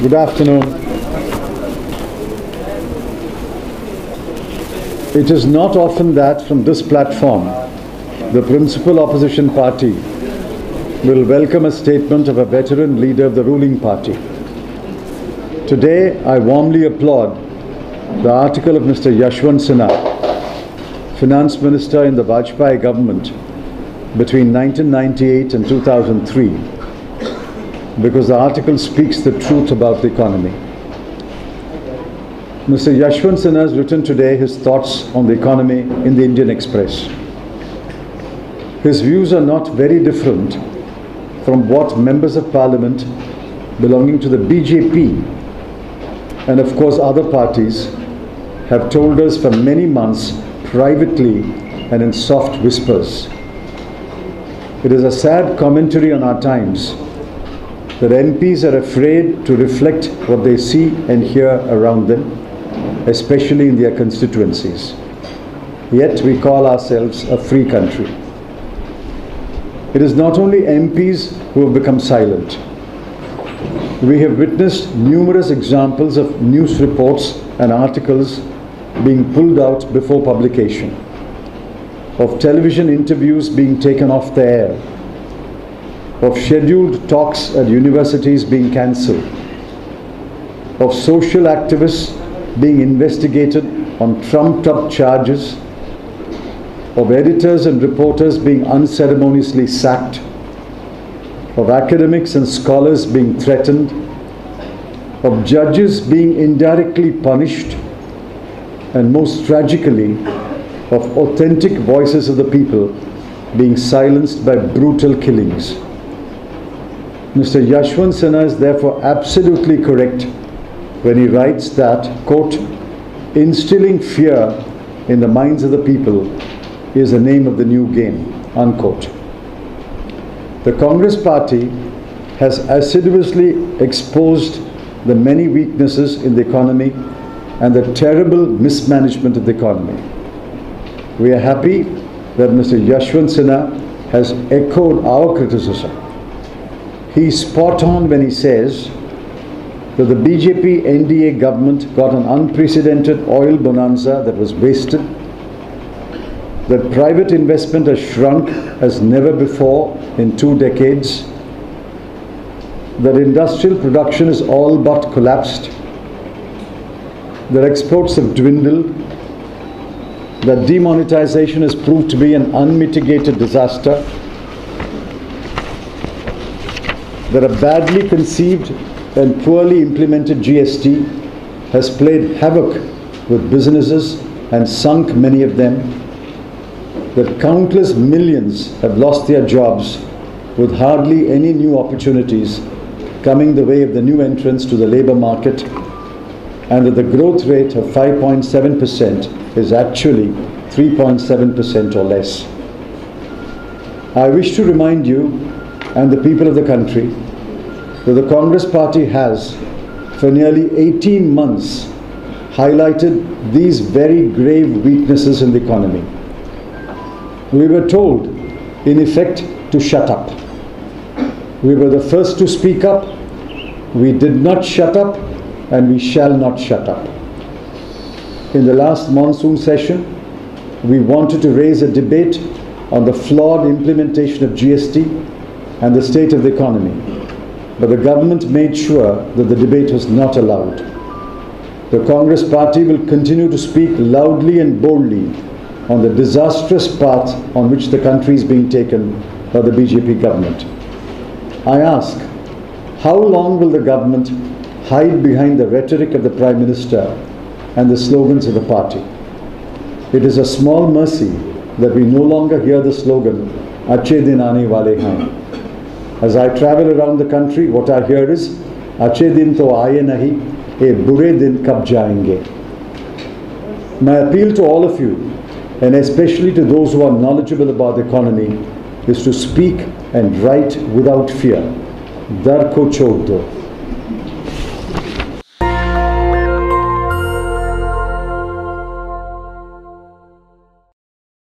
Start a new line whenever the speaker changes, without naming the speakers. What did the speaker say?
Good afternoon. It is not often that from this platform, the principal opposition party will welcome a statement of a veteran leader of the ruling party. Today, I warmly applaud the article of Mr. Yashwant Sinha, Finance Minister in the Vajpayee government between 1998 and 2003, because the article speaks the truth about the economy. Mr. Yashwant Sinha has written today his thoughts on the economy in the Indian Express. His views are not very different from what members of parliament belonging to the BJP and of course other parties have told us for many months privately and in soft whispers. It is a sad commentary on our times that MPs are afraid to reflect what they see and hear around them, especially in their constituencies. Yet we call ourselves a free country. It is not only MPs who have become silent. We have witnessed numerous examples of news reports and articles being pulled out before publication, of television interviews being taken off the air, of scheduled talks at universities being cancelled, of social activists being investigated on trumped-up charges, of editors and reporters being unceremoniously sacked, of academics and scholars being threatened, of judges being indirectly punished, and most tragically, of authentic voices of the people being silenced by brutal killings. Mr. Yashwant Sinha is therefore absolutely correct when he writes that, quote, instilling fear in the minds of the people is the name of the new game, unquote. The Congress party has assiduously exposed the many weaknesses in the economy and the terrible mismanagement of the economy. We are happy that Mr. Yashwant Sinha has echoed our criticism. He's spot on when he says that the BJP NDA government got an unprecedented oil bonanza that was wasted, that private investment has shrunk as never before in 2 decades, that industrial production is all but collapsed, that exports have dwindled, that demonetization has proved to be an unmitigated disaster, that a badly conceived and poorly implemented GST has played havoc with businesses and sunk many of them, that countless millions have lost their jobs with hardly any new opportunities coming the way of the new entrants to the labor market, and that the growth rate of 5.7% is actually 3.7% or less. I wish to remind you and the people of the country that the Congress party has, for nearly 18 months, highlighted these very grave weaknesses in the economy. We were told, in effect, to shut up. We were the first to speak up. We did not shut up, and we shall not shut up. In the last monsoon session, we wanted to raise a debate on the flawed implementation of GST and the state of the economy, but the government made sure that the debate was not allowed. The Congress party will continue to speak loudly and boldly on the disastrous path on which the country is being taken by the BJP government. I ask, how long will the government hide behind the rhetoric of the Prime Minister and the slogans of the party? It is a small mercy that we no longer hear the slogan, Achhe din aane wale hain. As I travel around the country, what I hear is, Achhe din to aaye nahi, bure din kab jayenge. My appeal to all of you, and especially to those who are knowledgeable about the economy, is to speak and write without fear. Dar ko chhod do.